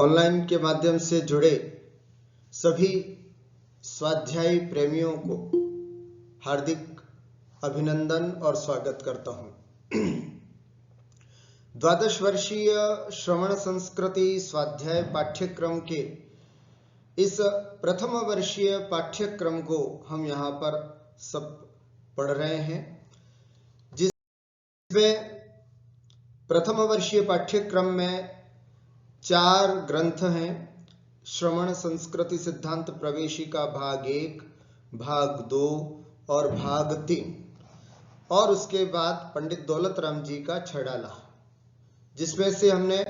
Online के माध्यम से जुड़े सभी स्वाध्यायी प्रेमियों को हार्दिक अभिनंदन और स्वागत करता हूं। द्वादश वर्षीय श्रवण संस्कृति स्वाध्याय पाठ्यक्रम के इस प्रथम वर्षीय पाठ्यक्रम को हम यहाँ पर सब पढ़ रहे हैं, जिसमें प्रथम वर्षीय पाठ्यक्रम में 4 ग्रंथ हैं। श्रवण संस्कृति सिद्धांत प्रवेशिका भाग 1, भाग 2 और भाग 3, और उसके बाद पंडित दौलत राम जी का छड़ाला, जिसमें से हमने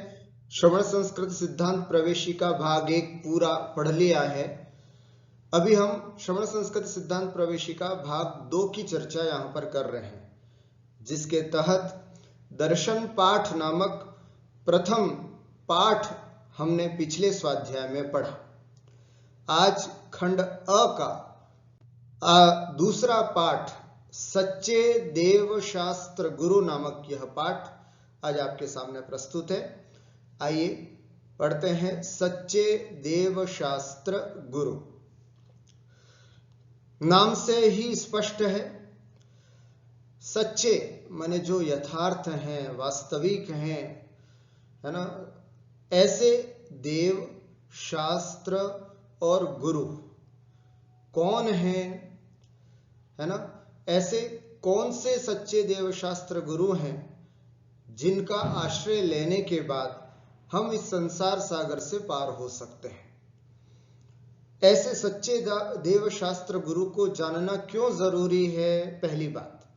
श्रवण संस्कृति सिद्धांत प्रवेशिका भाग 1 पूरा पढ़ लिया है। अभी हम श्रवण संस्कृति सिद्धांत प्रवेशिका भाग 2 की चर्चा यहां पर कर रहे हैं, जिसके तहत दर्शन पाठ नामक प्रथम पाठ हमने पिछले स्वाध्याय में पढ़ा। आज खंड अ का दूसरा पाठ सच्चे देव शास्त्र गुरु नामक यह पाठ आज आपके सामने प्रस्तुत है। आइए पढ़ते हैं। सच्चे देव शास्त्र गुरु नाम से ही स्पष्ट है। सच्चे माने जो यथार्थ हैं, वास्तविक हैं, है ना। ऐसे देव शास्त्र और गुरु कौन हैं, है ना। ऐसे कौन से सच्चे देव शास्त्र गुरु हैं जिनका आश्रय लेने के बाद हम इस संसार सागर से पार हो सकते हैं। ऐसे सच्चे देव शास्त्र गुरु को जानना क्यों जरूरी है? पहली बात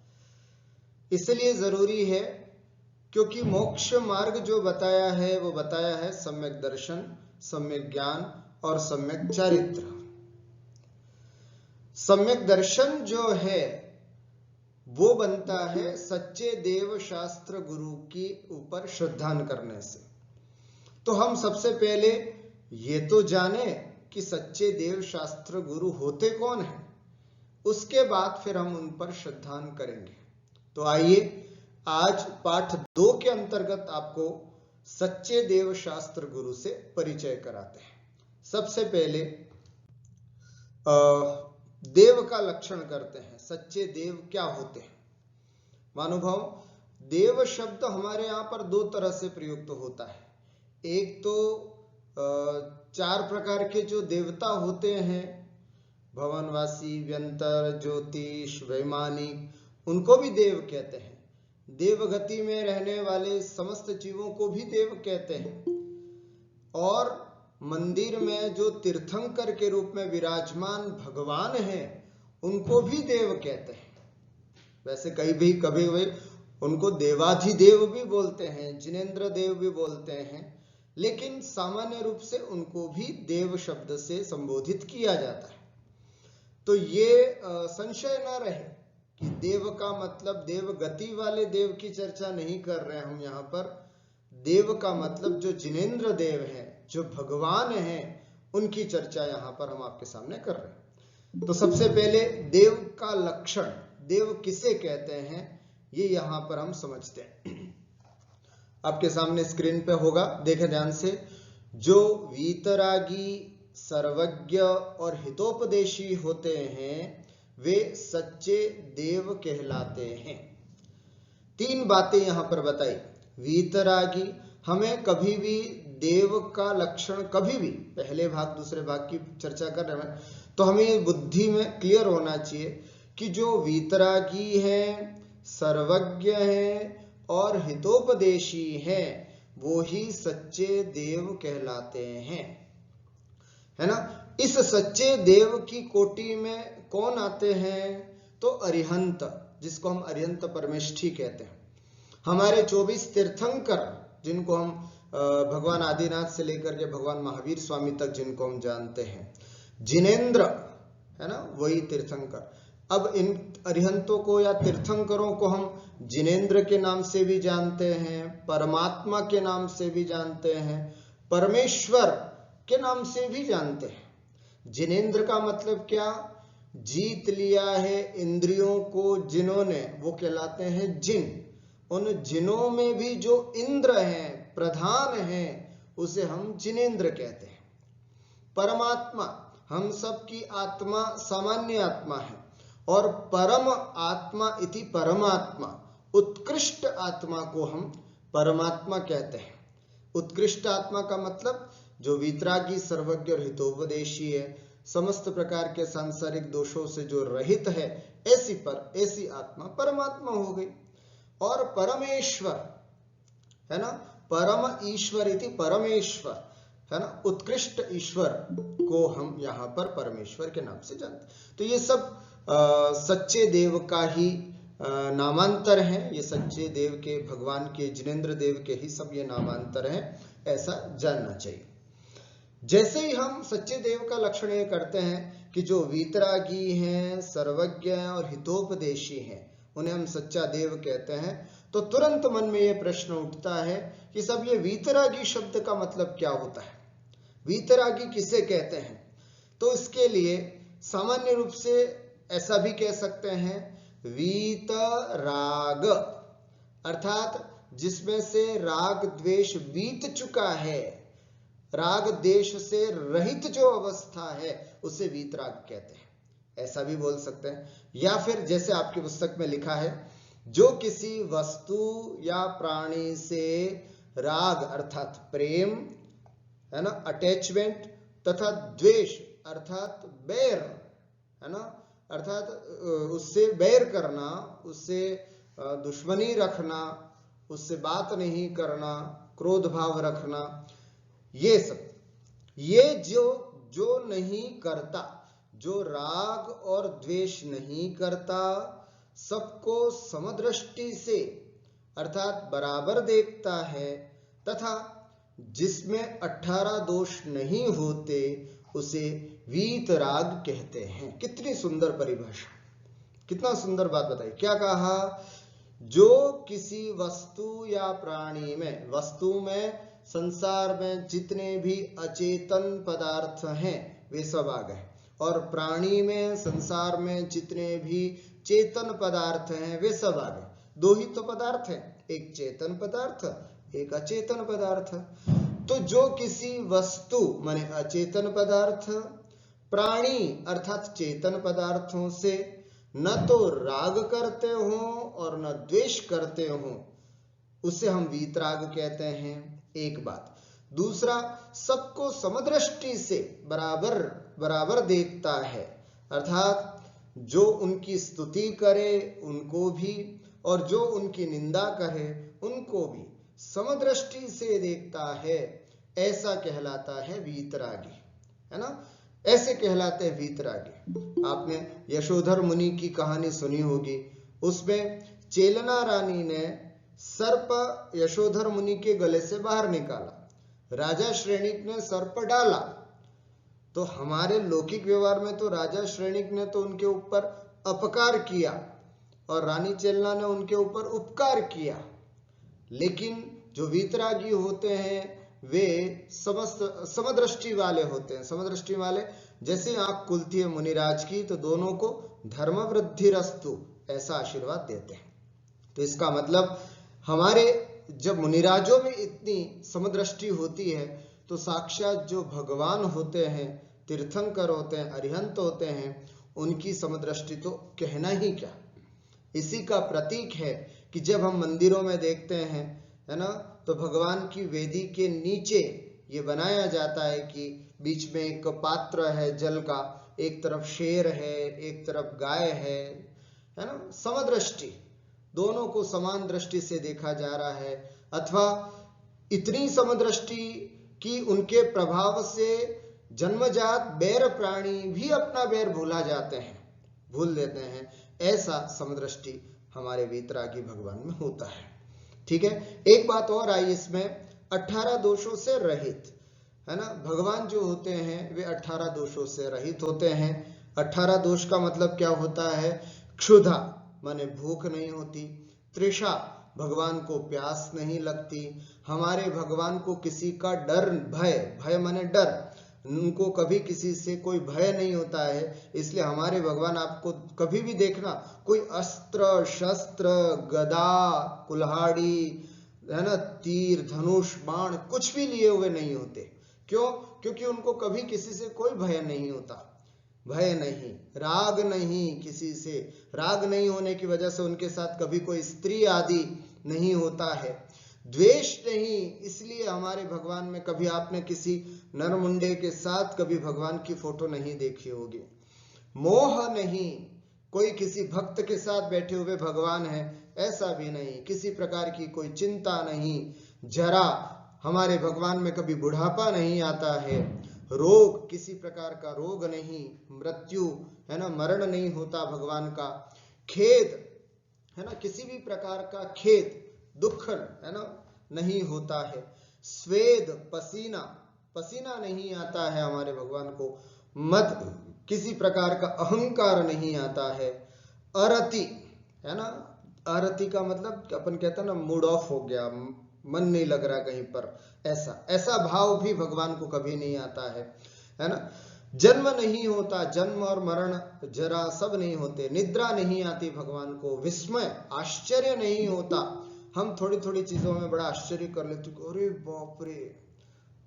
इसलिए जरूरी है क्योंकि मोक्ष मार्ग जो बताया है वो बताया है सम्यक दर्शन, सम्यक ज्ञान और सम्यक चारित्र। सम्यक दर्शन जो है वो बनता है सच्चे देव शास्त्र गुरु की ऊपर श्रद्धान करने से। तो हम सबसे पहले ये तो जाने कि सच्चे देव शास्त्र गुरु होते कौन हैं, उसके बाद फिर हम उन पर श्रद्धान करेंगे। तो आइए आज पाठ 2 के अंतर्गत आपको सच्चे देव शास्त्र गुरु से परिचय कराते हैं। सबसे पहले देव का लक्षण करते हैं। सच्चे देव क्या होते हैं? महानुभाव, देव शब्द हमारे यहाँ पर 2 तरह से प्रयुक्त होता है। एक तो 4 प्रकार के जो देवता होते हैं, भवनवासी, व्यंतर, ज्योतिष, वैमानिक, उनको भी देव कहते हैं। देवगति में रहने वाले समस्त जीवों को भी देव कहते हैं। और मंदिर में जो तीर्थंकर के रूप में विराजमान भगवान हैं, उनको भी देव कहते हैं। वैसे कभी वे उनको देवाधिदेव भी बोलते हैं, जिनेंद्र देव भी बोलते हैं, लेकिन सामान्य रूप से उनको भी देव शब्द से संबोधित किया जाता है। तो ये संशय न रहे कि देव का मतलब देव गति वाले देव की चर्चा नहीं कर रहे हैं हम यहाँ पर। देव का मतलब जो जिनेंद्र देव हैं, जो भगवान हैं, उनकी चर्चा यहाँ पर हम आपके सामने कर रहे हैं। तो सबसे पहले देव का लक्षण, देव किसे कहते हैं, ये यहाँ पर हम समझते हैं। आपके सामने स्क्रीन पे होगा, देखें ध्यान से। जो वीतरागी, सर्वज्ञ और हितोपदेशी होते हैं वे सच्चे देव कहलाते हैं। 3 बातें यहां पर बताई। वीतरागी, हमें कभी भी देव का लक्षण, कभी भी पहले भाग दूसरे भाग की चर्चा कर रहे हैं, तो हमें बुद्धि में क्लियर होना चाहिए कि जो वीतरागी हैं, सर्वज्ञ हैं और हितोपदेशी हैं, वो ही सच्चे देव कहलाते हैं, है ना। इस सच्चे देव की कोटि में कौन आते हैं? तो अरिहंत, जिसको हम अरिहंत परमेष्ठी कहते हैं। हमारे 24 तीर्थंकर, जिनको हम भगवान आदिनाथ से लेकर के भगवान महावीर स्वामी तक जिनको हम जानते हैं, जिनेंद्र, है ना, वही तीर्थंकर। अब इन अरिहंतों को या तीर्थंकरों को हम जिनेंद्र के नाम से भी जानते हैं, परमात्मा के नाम से भी जानते हैं, परमेश्वर के नाम से भी जानते हैं। जिनेंद्र का मतलब क्या? जीत लिया है इंद्रियों को जिन्होंने, वो कहलाते हैं जिन। उन जिनों में भी जो इंद्र हैं, प्रधान हैं, उसे हम जिनेंद्र कहते हैं। परमात्मा हम सब की आत्मा सामान्य आत्मा है, और परम आत्मा इति परमात्मा, उत्कृष्ट आत्मा को हम परमात्मा कहते हैं। उत्कृष्ट आत्मा का मतलब जो वीतरागी, सर्वज्ञ और हितोपदेशी है, समस्त प्रकार के सांसारिक दोषों से जो रहित है, ऐसी आत्मा परमात्मा हो गई। और परमेश्वर है ना, परम ईश्वर इति परमेश्वर है ना, उत्कृष्ट ईश्वर को हम यहाँ पर परमेश्वर के नाम से जानते हैं। तो ये सब सच्चे देव का ही नामांतर है, ये सच्चे देव के, भगवान के, जिनेंद्र देव के ही सब ये नामांतर है, ऐसा जानना चाहिए। जैसे ही हम सच्चे देव का लक्षण ये करते हैं कि जो वीतरागी हैं, सर्वज्ञ और हितोपदेशी हैं, उन्हें हम सच्चा देव कहते हैं, तो तुरंत मन में ये प्रश्न उठता है कि सब ये वीतरागी शब्द का मतलब क्या होता है, वीतरागी किसे कहते हैं। तो इसके लिए सामान्य रूप से ऐसा भी कह सकते हैं, वीतराग अर्थात जिसमें से राग द्वेष बीत चुका है, राग देश से रहित जो अवस्था है, उसे वीतराग कहते हैं, ऐसा भी बोल सकते हैं। या फिर जैसे आपकी पुस्तक में लिखा है, जो किसी वस्तु या प्राणी से राग अर्थात प्रेम है ना, अटैचमेंट, तथा द्वेष अर्थात बैर है ना, अर्थात उससे बैर करना, उससे दुश्मनी रखना, उससे बात नहीं करना, क्रोध भाव रखना, ये सब, ये जो नहीं करता, जो राग और द्वेष नहीं करता, सबको समदृष्टि से अर्थात बराबर देखता है, तथा जिसमें 18 दोष नहीं होते, उसे वीतराग कहते हैं। कितनी सुंदर परिभाषा, कितना सुंदर बात बताई। क्या कहा, जो किसी वस्तु या प्राणी में, वस्तु में संसार में जितने भी अचेतन पदार्थ हैं वे सब आ गए, और प्राणी में, संसार में जितने भी चेतन पदार्थ हैं वे सब आ गए। दो ही तो पदार्थ हैं, एक चेतन पदार्थ, एक अचेतन पदार्थ। तो जो किसी वस्तु माने अचेतन पदार्थ, प्राणी अर्थात चेतन पदार्थों से न तो राग करते हो और न द्वेष करते हो, उसे हम वीतराग कहते हैं। एक बात। दूसरा, सबको समदृष्टि से बराबर बराबर देखता है, अर्थात जो उनकी स्तुति करे उनको भी, और जो उनकी निंदा करे उनको भी समदृष्टि से देखता है, ऐसा कहलाता है वीतरागी, है ना, ऐसे कहलाते हैं वीतरागी। आपने यशोधर मुनि की कहानी सुनी होगी, उसमें चेलना रानी ने सर्प यशोधर मुनि के गले से बाहर निकाला, राजा श्रेणिक ने सर्प डाला, तो हमारे लौकिक व्यवहार में तो राजा श्रेणिक ने तो उनके ऊपर अपकार किया और रानी चेलना ने उनके ऊपर उपकार किया। लेकिन जो वीतरागी होते हैं वे समदृष्टि वाले होते हैं। समदृष्टि वाले, जैसे आंख खुलती है मुनिराज की तो दोनों को धर्म वृद्धि रस्तु ऐसा आशीर्वाद देते हैं। तो इसका मतलब हमारे जब मुनिराजों में इतनी समदृष्टि होती है तो साक्षात जो भगवान होते हैं, तीर्थंकर होते हैं, अरिहंत होते हैं, उनकी समदृष्टि तो कहना ही क्या। इसी का प्रतीक है कि जब हम मंदिरों में देखते हैं, है ना, तो भगवान की वेदी के नीचे ये बनाया जाता है कि बीच में एक पात्र है जल का, एक तरफ शेर है, एक तरफ गाय है ना, समदृष्टि, दोनों को समान दृष्टि से देखा जा रहा है। अथवा इतनी समदृष्टि कि उनके प्रभाव से जन्मजात बैर प्राणी भी अपना बैर भूल देते हैं, ऐसा समदृष्टि हमारे वीतरागी भगवान में होता है। ठीक है, एक बात और आई इसमें, 18 दोषों से रहित, है ना, भगवान जो होते हैं वे 18 दोषों से रहित होते हैं। 18 दोष का मतलब क्या होता है, क्षुधा माने भूख नहीं होती, तृषा भगवान को प्यास नहीं लगती, हमारे भगवान को किसी का डर, भय माने डर, उनको कभी किसी से कोई भय नहीं होता है, इसलिए हमारे भगवान, आपको कभी भी देखना, कोई अस्त्र शस्त्र गदा कुल्हाड़ी है ना, तीर धनुष बाण कुछ भी लिए हुए नहीं होते। क्यों? क्योंकि उनको कभी किसी से कोई भय नहीं होता, भय नहीं, राग नहीं, किसी से राग नहीं होने की वजह से उनके साथ कभी कोई स्त्री आदि नहीं होता है, द्वेष नहीं, इसलिए हमारे भगवान में कभी आपने किसी नरमुंडे के साथ कभी भगवान की फोटो नहीं देखी होगी। मोह नहीं, कोई किसी भक्त के साथ बैठे हुए भगवान है ऐसा भी नहीं, किसी प्रकार की कोई चिंता नहीं, जरा, हमारे भगवान में कभी बुढ़ापा नहीं आता है, रोग, किसी प्रकार का रोग नहीं, मृत्यु, है ना, मरण नहीं होता भगवान का, खेद, है ना, किसी भी प्रकार का खेद दुख, है ना, नहीं होता है, स्वेद, पसीना, पसीना नहीं आता है हमारे भगवान को, मद, किसी प्रकार का अहंकार नहीं आता है, अरति, है ना, अरति का मतलब अपन कहते हैं ना मूड ऑफ हो गया, मन नहीं लग रहा कहीं पर, ऐसा भाव भी भगवान को कभी नहीं आता है ना, जन्म नहीं होता, जन्म और मरण जरा सब नहीं होते, निद्रा नहीं आती भगवान को, विस्मय, आश्चर्य नहीं होता, हम थोड़ी थोड़ी चीजों में बड़ा आश्चर्य कर लेते, अरे बाप रे,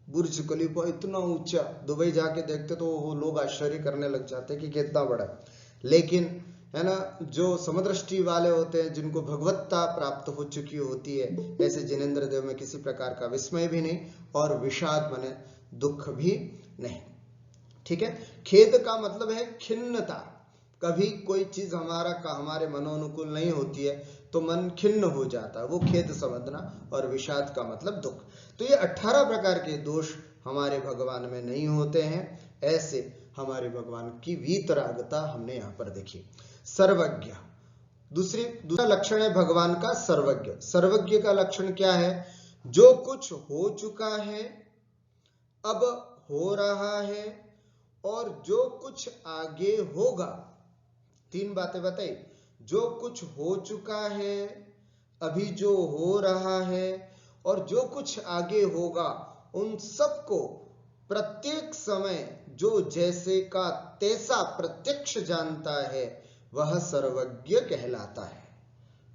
बुर्ज खलीफा इतना ऊंचा, दुबई जाके देखते तो वो लोग आश्चर्य करने लग जाते कि कितना बड़ा, लेकिन है ना, जो समदृष्टि वाले होते हैं, जिनको भगवत्ता प्राप्त हो चुकी होती है, ऐसे जिनेंद्र देव में किसी प्रकार का विस्मय भी नहीं और विषाद माने दुख भी नहीं। ठीक है, खेद का मतलब है खिन्नता, कभी कोई चीज हमारे मनोनुकूल नहीं होती है तो मन खिन्न हो जाता है, वो खेद समझना, और विषाद का मतलब दुख। तो ये 18 प्रकार के दोष हमारे भगवान में नहीं होते हैं, ऐसे हमारे भगवान की वीतरागता हमने यहाँ पर देखी। सर्वज्ञ, दूसरा लक्षण है भगवान का सर्वज्ञ। सर्वज्ञ का लक्षण क्या है? जो कुछ हो चुका है, अब हो रहा है, और जो कुछ आगे होगा। तीन बातें बताई, जो कुछ हो चुका है, अभी जो हो रहा है, और जो कुछ आगे होगा, उन सबको प्रत्येक समय जो जैसे का तैसा प्रत्यक्ष जानता है, वह सर्वज्ञ कहलाता है।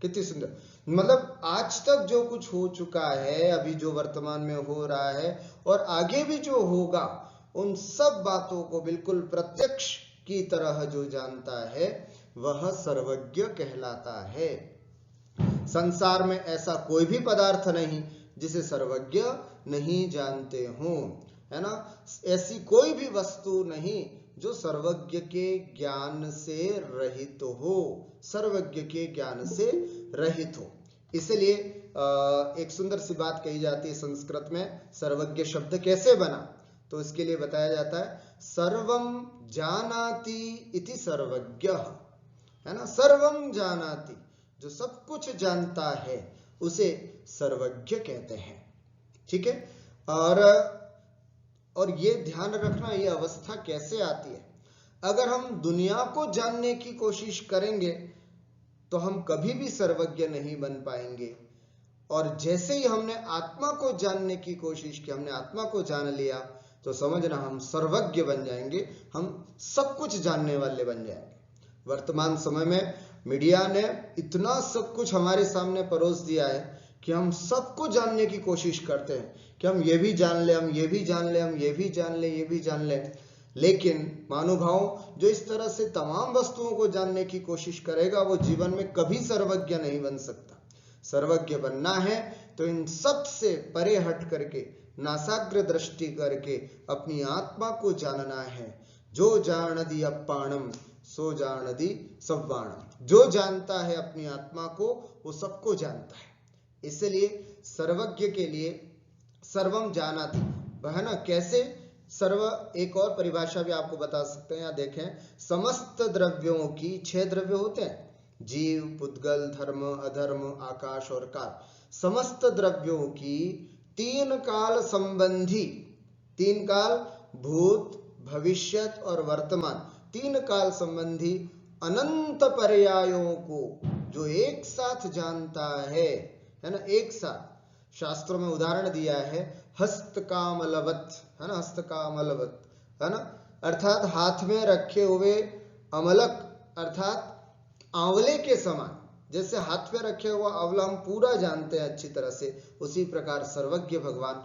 कितनी सुंदर, मतलब आज तक जो कुछ हो चुका है, अभी जो वर्तमान में हो रहा है, और आगे भी जो होगा, उन सब बातों को बिल्कुल प्रत्यक्ष की तरह जो जानता है, वह सर्वज्ञ कहलाता है। संसार में ऐसा कोई भी पदार्थ नहीं जिसे सर्वज्ञ नहीं जानते हो, है ना, ऐसी कोई भी वस्तु नहीं जो सर्वज्ञ के ज्ञान से रहित हो, सर्वज्ञ के ज्ञान से रहित हो। इसलिए एक सुंदर सी बात कही जाती है संस्कृत में, सर्वज्ञ शब्द कैसे बना, तो इसके लिए बताया जाता है, सर्वम जानाति इति सर्वज्ञ, है ना, सर्वम जानाति, जो सब कुछ जानता है उसे सर्वज्ञ कहते हैं। ठीक है, और ये ध्यान रखना, ये अवस्था कैसे आती है, अगर हम दुनिया को जानने की कोशिश करेंगे तो हम कभी भी सर्वज्ञ नहीं बन पाएंगे, और जैसे ही हमने आत्मा को जानने की कोशिश की, हमने आत्मा को जान लिया, तो समझना हम सर्वज्ञ बन जाएंगे, हम सब कुछ जानने वाले बन जाएंगे। वर्तमान समय में मीडिया ने इतना सब कुछ हमारे सामने परोस दिया है कि हम सबको जानने की कोशिश करते हैं कि हम ये भी जान ले, हम ये भी जान ले, हम ये भी जान ले, ये भी जान ले, लेकिन महानुभाव, जो इस तरह से तमाम वस्तुओं को जानने की कोशिश करेगा, वो जीवन में कभी सर्वज्ञ नहीं बन सकता। सर्वज्ञ बनना है तो इन सब से परे हट करके, नासाग्र दृष्टि करके अपनी आत्मा को जानना है। जो जान दी अपाणम सो जान दी सव्वाणम, जो जानता है अपनी आत्मा को, वो सबको जानता है। इसलिए सर्वज्ञ के लिए सर्वम जानाति, है ना, कैसे सर्व, एक और परिभाषा भी आपको बता सकते हैं, या देखें, समस्त द्रव्यों की 6 द्रव्य होते हैं, जीव, पुद्गल, धर्म, अधर्म, आकाश और काल। समस्त द्रव्यों की 3 काल संबंधी, 3 काल, भूत, भविष्यत और वर्तमान, 3 काल संबंधी अनंत पर्यायों को जो एक साथ जानता है ना, एक साथ। शास्त्रों में उदाहरण दिया है, हस्तकामलवत, है ना, हस्तकामलवत, है ना, अर्थात हाथ में रखे हुए अमलक, अर्थात आंवले के समान, जैसे हाथ में रखे हुआ अवला हम पूरा जानते हैं अच्छी तरह से, उसी प्रकार सर्वज्ञ भगवान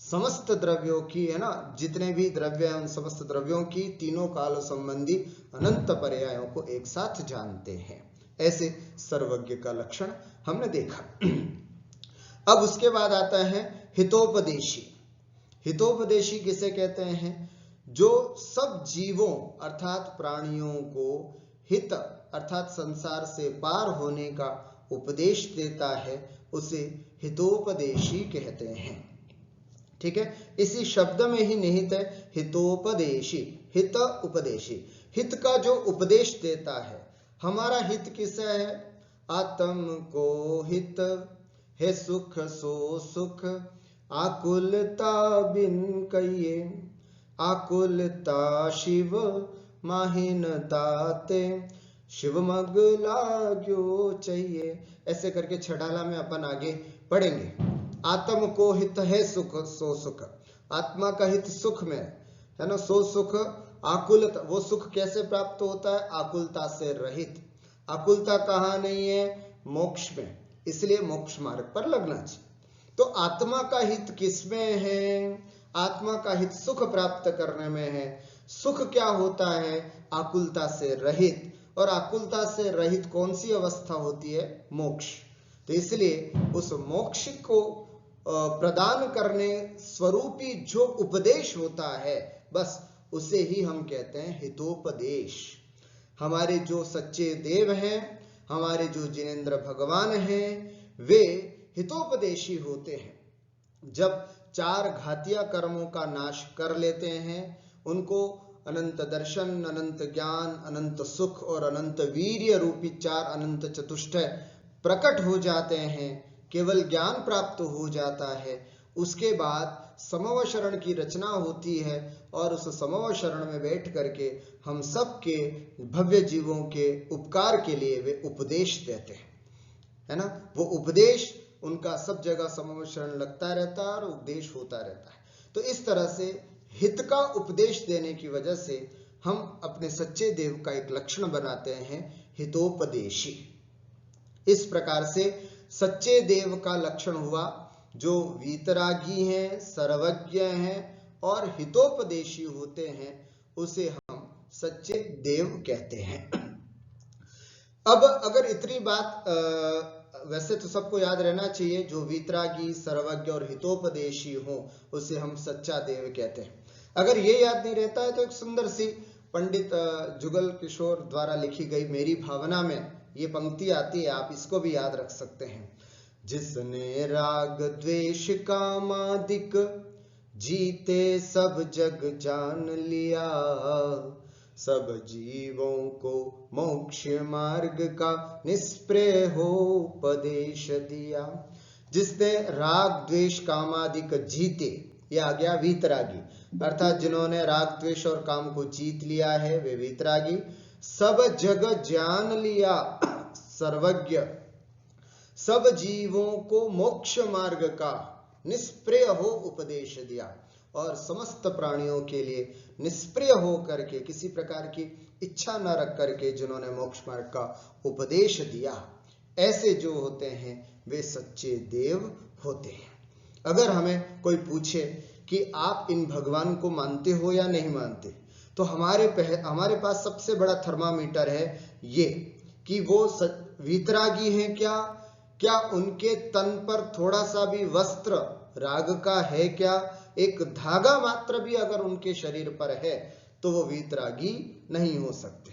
समस्त द्रव्यों की, है ना, जितने भी द्रव्य हैं उन समस्त द्रव्यों की तीनों काल संबंधी अनंत पर्यायों को एक साथ जानते हैं। ऐसे सर्वज्ञ का लक्षण हमने देखा। अब उसके बाद आता है हितोपदेशी। हितोपदेशी किसे कहते हैं? जो सब जीवों अर्थात प्राणियों को हित अर्थात संसार से पार होने का उपदेश देता है, उसे हितोपदेशी कहते हैं। ठीक है, इसी शब्द में ही निहित है हितोपदेशी, हित उपदेशी। हित का जो उपदेश देता है, हमारा हित किसे है? आत्म को हित है सुख सो सुख, आकुलता बिन कहिए, आकुलता शिव माहिन दाते, शिव मग लाग्यो चाहिए। ऐसे करके छठाला में अपन आगे पढ़ेंगे। आत्म को हित है सुख सो सुख, आत्मा का हित सुख में है ना, सो सुख आकुलता, वो सुख कैसे प्राप्त होता है? आकुलता से रहित। आकुलता कहाँ नहीं है? मोक्ष में, इसलिए मोक्ष मार्ग पर लगना चाहिए। तो आत्मा का हित किसमें है? आत्मा का हित सुख प्राप्त करने में है। सुख क्या होता है? आकुलता से रहित। और आकुलता से रहित कौन सी अवस्था होती है? मोक्ष। तो इसलिए उस मोक्ष को प्रदान करने स्वरूपी जो उपदेश होता है, बस उसे ही हम कहते हैं हितोपदेश। हमारे जो सच्चे देव हैं, हमारे जो जिनेंद्र भगवान हैं, वे हितोपदेशी होते हैं। जब चार घातिया कर्मों का नाश कर लेते हैं, उनको अनंत दर्शन, अनंत ज्ञान, अनंत सुख और अनंत वीर्य रूपी चार अनंत चतुष्टय प्रकट हो जाते हैं, केवल ज्ञान प्राप्त हो जाता है, उसके बाद समव शरण की रचना होती है और उस समव शरण में बैठ करके हम सब के भव्य जीवों के उपकार के लिए वे उपदेश देते हैं, है ना। वो उपदेश उनका सब जगह समव शरण लगता रहता है और उपदेश होता रहता है। तो इस तरह से हित का उपदेश देने की वजह से हम अपने सच्चे देव का एक लक्षण बनाते हैं हितोपदेशी। इस प्रकार से सच्चे देव का लक्षण हुआ जो वीतरागी हैं, सर्वज्ञ हैं और हितोपदेशी होते हैं, उसे हम सच्चे देव कहते हैं। अब अगर इतनी बात वैसे तो सबको याद रहना चाहिए, जो वीतरागी, सर्वज्ञ और हितोपदेशी हो उसे हम सच्चा देव कहते हैं। अगर ये याद नहीं रहता है तो एक सुंदर सी पंडित जुगल किशोर द्वारा लिखी गई मेरी भावना में ये पंक्ति आती है, आप इसको भी याद रख सकते हैं। जिसने राग द्वेष कामादिक जीते सब जग जान लिया, सब जीवों को मोक्ष मार्ग का निष्प्रय हो उपदेश दिया। जिसने राग द्वेष कामादिक जीते, ये आ गया वीतरागी, अर्थात जिन्होंने राग द्वेष और काम को जीत लिया है वे वीतरागी। सब जग जान लिया, सर्वज्ञ, सब जीवों को मोक्ष मार्ग का निष्प्रय हो उपदेश दिया, और समस्त प्राणियों के लिए निष्प्रय हो करके, किसी प्रकार की इच्छा न रख करके जिन्होंने मोक्ष मार्ग का उपदेश दिया, ऐसे जो होते हैं वे सच्चे देव होते हैं। अगर हमें कोई पूछे कि आप इन भगवान को मानते हो या नहीं मानते, तो हमारे पास सबसे बड़ा थर्मामीटर है ये कि वो वीतरागी हैं क्या, क्या उनके तन पर थोड़ा सा भी वस्त्र राग का है क्या, एक धागा मात्र भी अगर उनके शरीर पर है तो वो वीतरागी नहीं हो सकते।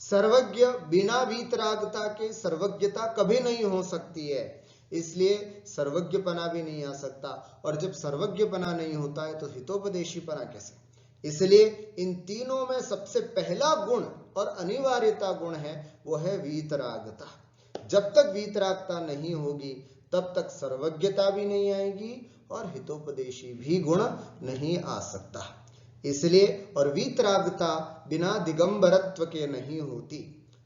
सर्वज्ञ बिना वीतरागता के सर्वज्ञता कभी नहीं हो सकती है, इसलिए सर्वज्ञपना भी नहीं आ सकता, और जब सर्वज्ञपना नहीं होता है तो हितोपदेशीपना कैसे। इसलिए इन तीनों में सबसे पहला गुण और अनिवार्यता गुण है वो है वीतरागता। जब तक वीतरागता नहीं होगी तब तक सर्वज्ञता भी नहीं आएगी और हितोपदेशी भी गुण नहीं आ सकता। इसलिए और वीतरागता बिना दिगंबरत्व के नहीं होती,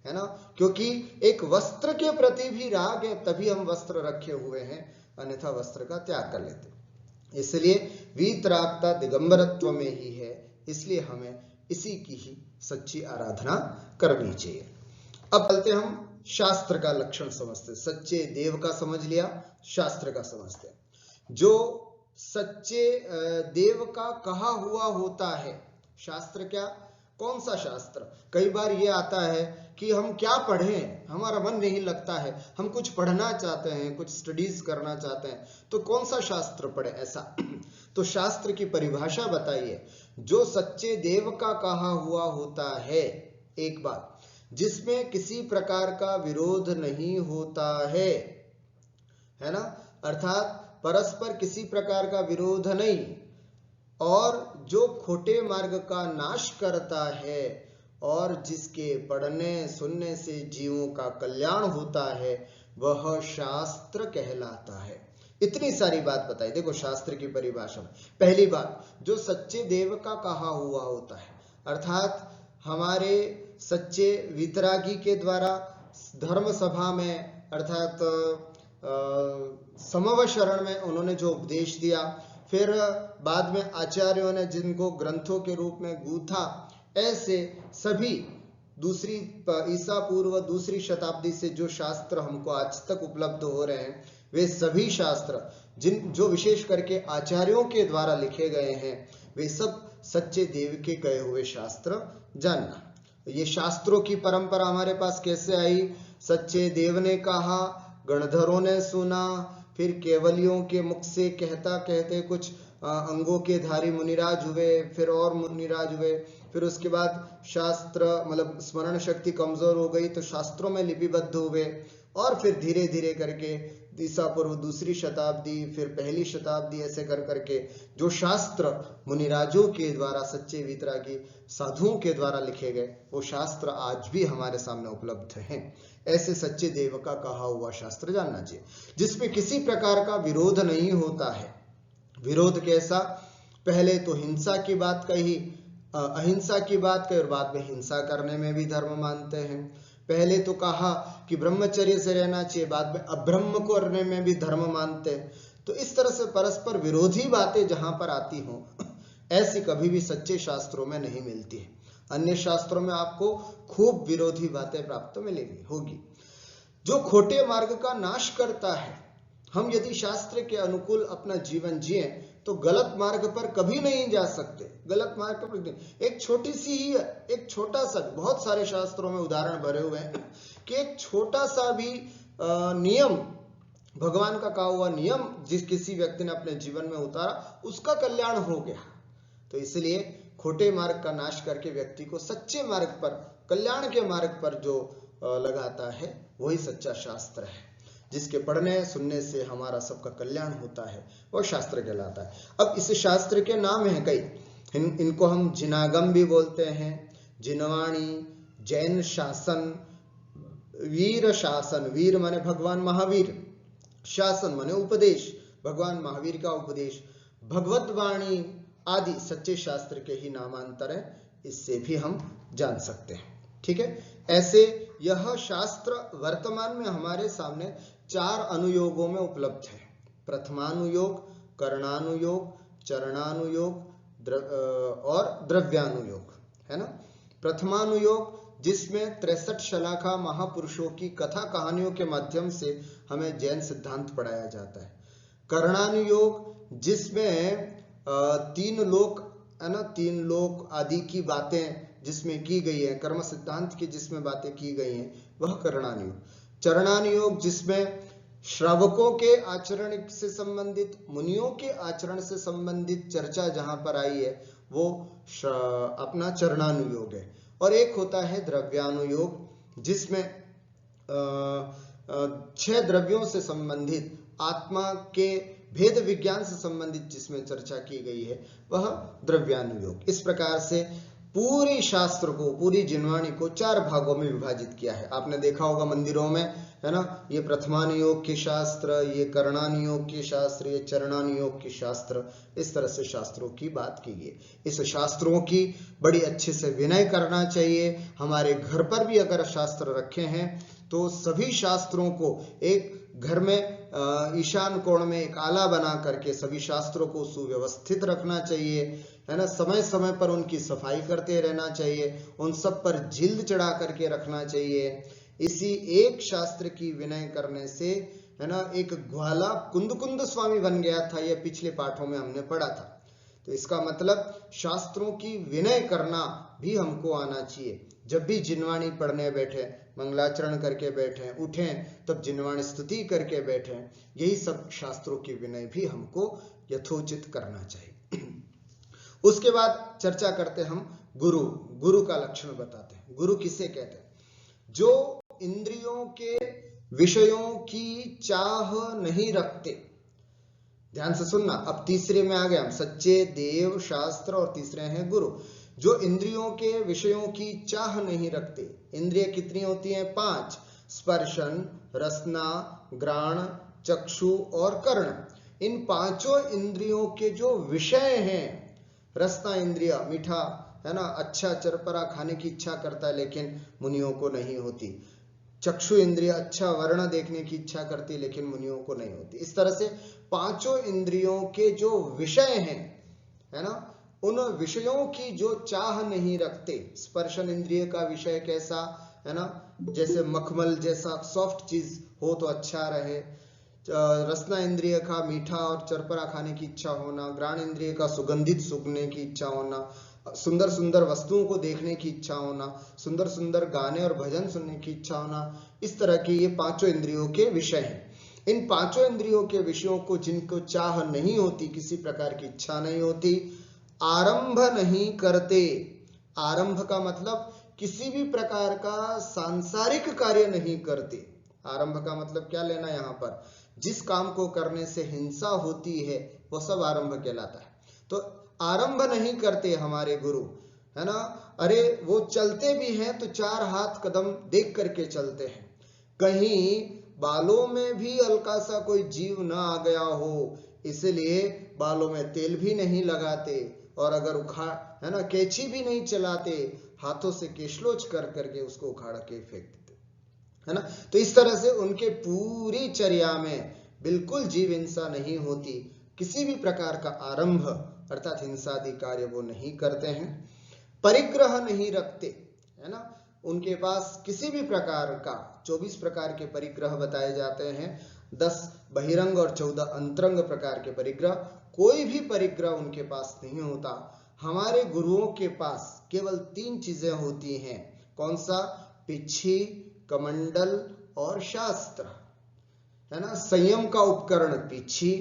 है ना, क्योंकि एक वस्त्र के प्रति भी राग है तभी हम वस्त्र रखे हुए हैं, अन्यथा वस्त्र का त्याग कर लेते। इसलिए वीतरागता दिगंबरत्व में ही है, इसलिए हमें इसी की ही सच्ची आराधना करनी चाहिए। अब चलते हम शास्त्र का लक्षण समझते, सच्चे देव का समझ लिया, शास्त्र का समझते। जो सच्चे देव का कहा हुआ होता है शास्त्र, क्या, कौन सा शास्त्र? कई बार ये आता है कि हम क्या पढ़ें, हमारा मन नहीं लगता है, हम कुछ पढ़ना चाहते हैं, कुछ स्टडीज करना चाहते हैं, तो कौन सा शास्त्र पढ़े, ऐसा। तो शास्त्र की परिभाषा बताइए। जो सच्चे देव का कहा हुआ होता है, एक बात, जिसमें किसी प्रकार का विरोध नहीं होता है ना, अर्थात परस्पर किसी प्रकार का विरोध नहीं, और जो खोटे मार्ग का नाश करता है और जिसके पढ़ने सुनने से जीवों का कल्याण होता है, वह शास्त्र कहलाता है। इतनी सारी बात बताई। देखो शास्त्र की परिभाषा में पहली बात, जो सच्चे देव का कहा हुआ होता है, अर्थात हमारे सच्चे वितरागी के द्वारा धर्म सभा में, अर्थात समव शरण में उन्होंने जो उपदेश दिया, फिर बाद में आचार्यों ने जिनको ग्रंथों के रूप में गूंथा, ऐसे सभी दूसरी ईसा पूर्व दूसरी शताब्दी से जो शास्त्र हमको आज तक उपलब्ध हो रहे हैं, वे सभी शास्त्र जो विशेष करके आचार्यों के द्वारा लिखे गए हैं, वे सब सच्चे देव के कहे हुए शास्त्र जानना। ये शास्त्रों की परंपरा हमारे पास कैसे आई? सच्चे देव ने कहा, गणधरों ने सुना, फिर केवलियों के मुख से कहता कहते कुछ अंगों के धारी मुनिराज हुए, फिर और मुनिराज हुए, फिर उसके बाद शास्त्र मतलब स्मरण शक्ति कमजोर हो गई तो शास्त्रों में लिपिबद्ध हुए, और फिर धीरे धीरे करके ईसा पूर्व दूसरी शताब्दी, फिर पहली शताब्दी, ऐसे कर करके जो शास्त्र मुनिराजों के द्वारा, सच्चे वितरागी साधुओं के द्वारा लिखे गए, वो शास्त्र आज भी हमारे सामने उपलब्ध हैं। ऐसे सच्चे देव का कहा हुआ शास्त्र जानना चाहिए, जिसमें किसी प्रकार का विरोध नहीं होता है। विरोध कैसा? पहले तो हिंसा की बात कही, अहिंसा की बात कही, और बाद में हिंसा करने में भी धर्म मानते हैं। पहले तो कहा कि ब्रह्मचर्य से रहना चाहिए, बाद में अब्रह्म को करने में भी धर्म मानते हैं। तो इस तरह से परस्पर विरोधी बातें जहां पर आती हों, ऐसी कभी भी सच्चे शास्त्रों में नहीं मिलती है। अन्य शास्त्रों में आपको खूब विरोधी बातें प्राप्त मिलेगी होगी। जो खोटे मार्ग का नाश करता है, हम यदि शास्त्र के अनुकूल अपना जीवन जिए तो गलत मार्ग पर कभी नहीं जा सकते। गलत मार्ग पर एक छोटी सी ही, एक छोटा सा, बहुत सारे शास्त्रों में उदाहरण भरे हुए हैं कि एक छोटा सा भी नियम, भगवान का कहा हुआ नियम जिस किसी व्यक्ति ने अपने जीवन में उतारा, उसका कल्याण हो गया। तो इसलिए खोटे मार्ग का नाश करके व्यक्ति को सच्चे मार्ग पर, कल्याण के मार्ग पर जो लगाता है, वही सच्चा शास्त्र है। जिसके पढ़ने सुनने से हमारा सबका कल्याण होता है, वह शास्त्र कहलाता है। अब इस शास्त्र के नाम हैं कई, इनको हम जिनागम भी बोलते हैं, जिनवाणी, जैन शासन, वीर शासन, वीर माने भगवान महावीर, शासन माने उपदेश, भगवान महावीर का उपदेश, भगवत वाणी आदि सच्चे शास्त्र के ही नामांतर है, इससे भी हम जान सकते हैं। ठीक है, ऐसे यह शास्त्र वर्तमान में हमारे सामने 4 अनुयोगों में उपलब्ध है। प्रथमानुयोग, कर्णानुयोग, चरणानुयोग और द्रव्यानुयोग, है ना। प्रथमानुयोग जिसमें 63 शलाखा महापुरुषों की कथा कहानियों के माध्यम से हमें जैन सिद्धांत पढ़ाया जाता है। कर्णानुयोग जिसमें 3 लोक, है ना, 3 लोक आदि की बातें जिसमें की गई है, कर्म सिद्धांत की जिसमें बातें की गई हैं, वह कर्णानुयोग। चरणानुयोग जिसमें श्रावकों के आचरण से संबंधित, मुनियों के आचरण से संबंधित चर्चा जहां पर आई है, वो अपना चरणानुयोग है। और एक होता है द्रव्यानुयोग जिसमें 6 द्रव्यों से संबंधित, आत्मा के भेद विज्ञान से संबंधित जिसमें चर्चा की गई है, वह द्रव्यानुयोग। इस प्रकार से पूरी शास्त्र को, पूरी जिनवाणी को 4 भागों में विभाजित किया है। आपने देखा होगा मंदिरों में, है ना, ये प्रथमानुयोग के शास्त्र, ये कर्णानुयोग के शास्त्र, ये चरणानुयोग के शास्त्र, इस तरह से शास्त्रों की बात की गई। इस शास्त्रों की बड़ी अच्छे से विनय करना चाहिए। हमारे घर पर भी अगर शास्त्र रखे हैं तो सभी शास्त्रों को एक घर में ईशान कोण में एक आला बना करके सभी शास्त्रों को सुव्यवस्थित रखना चाहिए, है ना। समय समय पर उनकी सफाई करते रहना चाहिए, उन सब पर जिल्द चढ़ा करके रखना चाहिए। इसी एक शास्त्र की विनय करने से, है ना, एक ग्वाला कुंद स्वामी बन गया था। यह पिछले पाठों में हमने पढ़ा था। तो इसका मतलब शास्त्रों की विनय करना भी हमको आना चाहिए। जब भी जिनवाणी पढ़ने बैठे, मंगलाचरण करके बैठे, उठें तब जिनवाणी स्तुति करके बैठे, यही सब शास्त्रों की विनय भी हमको यथोचित करना चाहिए। उसके बाद चर्चा करते हम गुरु का लक्षण बताते हैं। गुरु किसे कहते हैं? जो इंद्रियों के विषयों की चाह नहीं रखते। ध्यान से सुनना, अब तीसरे में आ गए हम, सच्चे देव, शास्त्र और तीसरे हैं गुरु। जो इंद्रियों के विषयों की चाह नहीं रखते। इंद्रिय कितनी होती हैं? 5, स्पर्शन, रसना, घ्राण, चक्षु और कर्ण। इन पांचों इंद्रियों के जो विषय हैं, रसना इंद्रिय मीठा, है ना, अच्छा चरपरा खाने की इच्छा करता है, लेकिन मुनियों को नहीं होती। चक्षु इंद्रिय अच्छा वर्ण देखने की इच्छा करती है, लेकिन मुनियों को नहीं होती। इस तरह से पांचों इंद्रियों के जो विषय हैं, है ना, उन विषयों की जो चाह नहीं रखते। स्पर्शन इंद्रिय का विषय कैसा, है ना, जैसे मखमल जैसा सॉफ्ट चीज हो तो अच्छा रहे। रसना इंद्रिय का मीठा और चरपरा खाने की इच्छा होना। घ्राण इंद्रिय का सुगंधित सूंघने की इच्छा होना। सुंदर सुंदर वस्तुओं को देखने की इच्छा होना। सुंदर सुंदर गाने और भजन सुनने की इच्छा होना। इस तरह के ये पांचों इंद्रियों के विषय हैं। इन पांचों इंद्रियों के विषयों को जिनको चाह नहीं होती, किसी प्रकार की इच्छा नहीं होती, आरंभ नहीं करते। आरंभ का मतलब किसी भी प्रकार का सांसारिक कार्य नहीं करते। आरंभ का मतलब क्या लेना यहाँ पर? जिस काम को करने से हिंसा होती है वो सब आरंभ कहलाता है। तो आरंभ नहीं करते हमारे गुरु, है ना। अरे वो चलते भी हैं तो 4 हाथ कदम देख करके चलते हैं। कहीं बालों में भी हल्का सा कोई जीव ना आ गया हो, इसलिए बालों में तेल भी नहीं लगाते। और अगर उखाड़, है ना, कैंची भी नहीं चलाते, हाथों से केशलोच कर करके उसको उखाड़ के फेंक देते, है ना। तो इस तरह से उनके पूरी चर्या में बिल्कुल जीव हिंसा नहीं होती। किसी भी प्रकार का आरंभ अर्थात हिंसादि कार्य वो नहीं करते हैं। परिग्रह नहीं रखते, है ना। उनके पास किसी भी प्रकार का 24 प्रकार के परिग्रह बताए जाते हैं। 10 बहिरंग और 14 अंतरंग प्रकार के परिग्रह। कोई भी परिग्रह उनके पास नहीं होता। हमारे गुरुओं के पास केवल 3 चीजें होती हैं। कौन सा? पिछी, कमंडल और शास्त्र, है ना। संयम का उपकरण पिछी,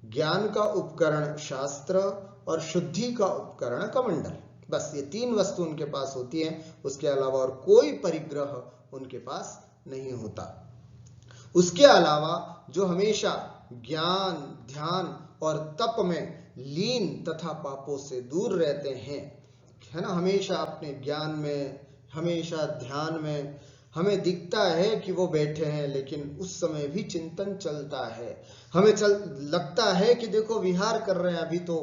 ज्ञान का उपकरण शास्त्र और शुद्धि का उपकरण कमंडल। बस ये 3 वस्तु उनके पास होती हैं। उसके अलावा और कोई परिग्रह उनके पास नहीं होता। उसके अलावा जो हमेशा ज्ञान, ध्यान और तप में लीन तथा पापों से दूर रहते हैं, है ना, हमेशा अपने ज्ञान में, हमेशा ध्यान में, हमें दिखता है कि वो बैठे हैं, लेकिन उस समय भी चिंतन चलता है। हमें लगता है कि देखो विहार कर रहे हैं अभी तो,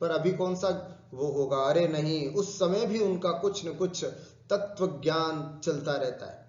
पर अभी कौन सा वो होगा। अरे नहीं, उस समय भी उनका कुछ न कुछ तत्व ज्ञान चलता रहता है।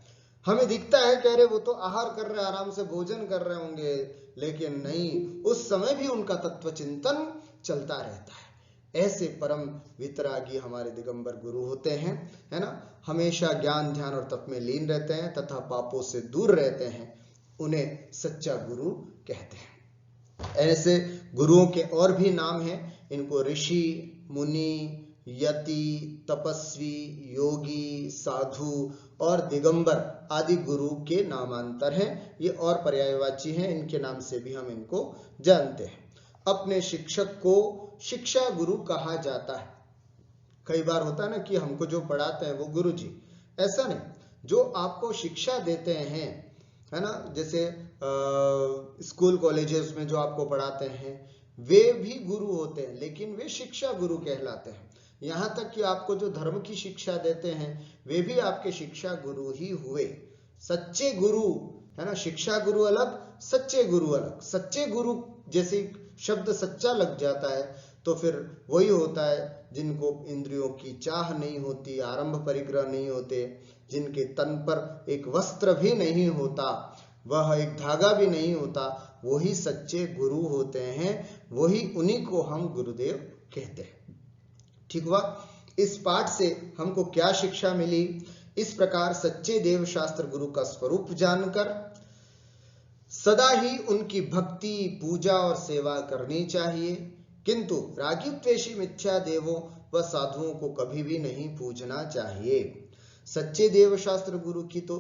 हमें दिखता है कि अरे वो तो आहार कर रहे, आराम से भोजन कर रहे होंगे, लेकिन नहीं, उस समय भी उनका तत्व चिंतन चलता रहता है। ऐसे परम वितरागी हमारे दिगंबर गुरु होते हैं, है ना। हमेशा ज्ञान, ध्यान और तप में लीन रहते हैं तथा पापों से दूर रहते हैं। उन्हें सच्चा गुरु कहते हैं। ऐसे गुरुओं के और भी नाम हैं। इनको ऋषि, मुनि, यति, तपस्वी, योगी, साधु और दिगंबर आदि गुरु के नामांतर हैं। ये और पर्यायवाची हैं, इनके नाम से भी हम इनको जानते हैं। अपने शिक्षक को शिक्षा गुरु कहा जाता है। कई बार होता है ना कि हमको जो पढ़ाते हैं वो गुरु जी, ऐसा नहीं, जो आपको शिक्षा देते हैं, है ना, जैसे स्कूल कॉलेजेस में जो आपको पढ़ाते हैं वे भी गुरु होते हैं, लेकिन वे शिक्षा गुरु कहलाते हैं। यहाँ तक कि आपको जो धर्म की शिक्षा देते हैं वे भी आपके शिक्षा गुरु ही हुए। सच्चे गुरु, है ना, शिक्षा गुरु अलग, सच्चे गुरु अलग। सच्चे गुरु जैसे शब्द सच्चा लग जाता है तो फिर वही होता है जिनको इंद्रियों की चाह नहीं होती, आरंभ परिग्रह नहीं होते, जिनके तन पर एक वस्त्र भी नहीं होता, वह एक धागा भी नहीं होता, वही सच्चे गुरु होते हैं। वही, उन्हीं को हम गुरुदेव कहते हैं। ठीक हुआ। इस पाठ से हमको क्या शिक्षा मिली? इस प्रकार सच्चे देव शास्त्र गुरु का स्वरूप जानकर सदा ही उनकी भक्ति, पूजा और सेवा करनी चाहिए, किंतु रागी द्वेषी मिथ्या देवों व साधुओं को कभी भी नहीं पूजना चाहिए। सच्चे देव शास्त्र गुरु की तो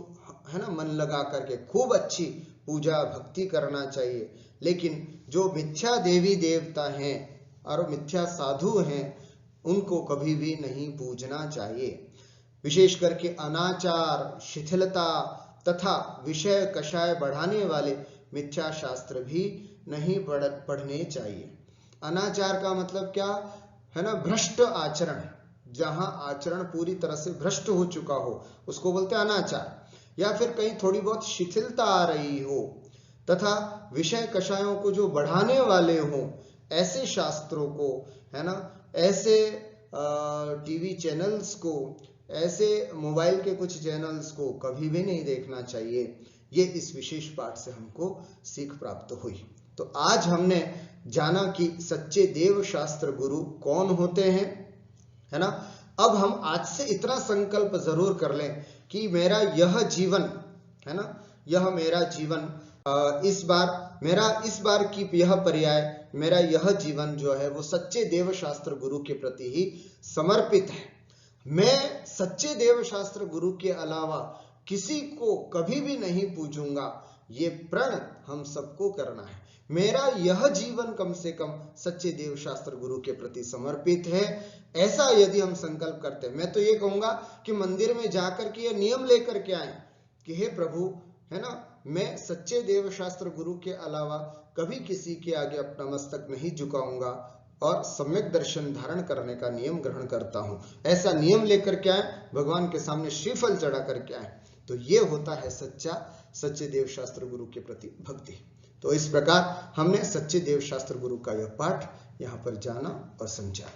है ना मन लगा करके खूब अच्छी पूजा भक्ति करना चाहिए, लेकिन जो मिथ्या देवी देवता हैं और मिथ्या साधु हैं उनको कभी भी नहीं पूजना चाहिए। विशेष करके अनाचार, शिथिलता तथा विषय कषाय बढ़ाने वाले मिथ्या शास्त्र भी नहीं पढ़ने चाहिए। अनाचार का मतलब क्या है ना, भ्रष्ट आचरण, जहां आचरण पूरी तरह से भ्रष्ट हो चुका हो उसको बोलते हैं अनाचार, या फिर कहीं थोड़ी बहुत शिथिलता आ रही हो तथा विषय कषायों को जो बढ़ाने वाले हों, ऐसे शास्त्रों को है ना, ऐसे टीवी चैनल्स को, ऐसे मोबाइल के कुछ चैनल्स को कभी भी नहीं देखना चाहिए। ये इस विशेष पाठ से हमको सीख प्राप्त हुई। तो आज हमने जाना कि सच्चे देव शास्त्र गुरु कौन होते हैं, है ना। अब हम आज से इतना संकल्प जरूर कर लें कि मेरा यह जीवन है ना, यह मेरा जीवन इस बार की यह पर्याय, मेरा यह जीवन जो है वो सच्चे देव शास्त्र गुरु के प्रति ही समर्पित है। मैं सच्चे देव शास्त्र गुरु के अलावा किसी को कभी भी नहीं पूजूंगा, ये प्रण हम सबको करना है। मेरा यह जीवन कम से कम सच्चे देव शास्त्र गुरु के प्रति समर्पित है, ऐसा यदि हम संकल्प करते हैं। मैं तो ये कहूंगा कि मंदिर में जाकर के ये नियम लेकर के आए कि हे प्रभु है ना, मैं सच्चे देव शास्त्र गुरु के अलावा कभी किसी के आगे अपना मस्तक नहीं झुकाऊंगा और सम्यक दर्शन धारण करने का नियम ग्रहण करता हूं। ऐसा नियम लेकर के आए, भगवान के सामने श्रीफल चढ़ा करके आए, तो ये होता है सच्चे देव शास्त्र गुरु के प्रति भक्ति। तो इस प्रकार हमने सच्चे देव शास्त्र गुरु का यह पाठ यहाँ पर जाना और समझा।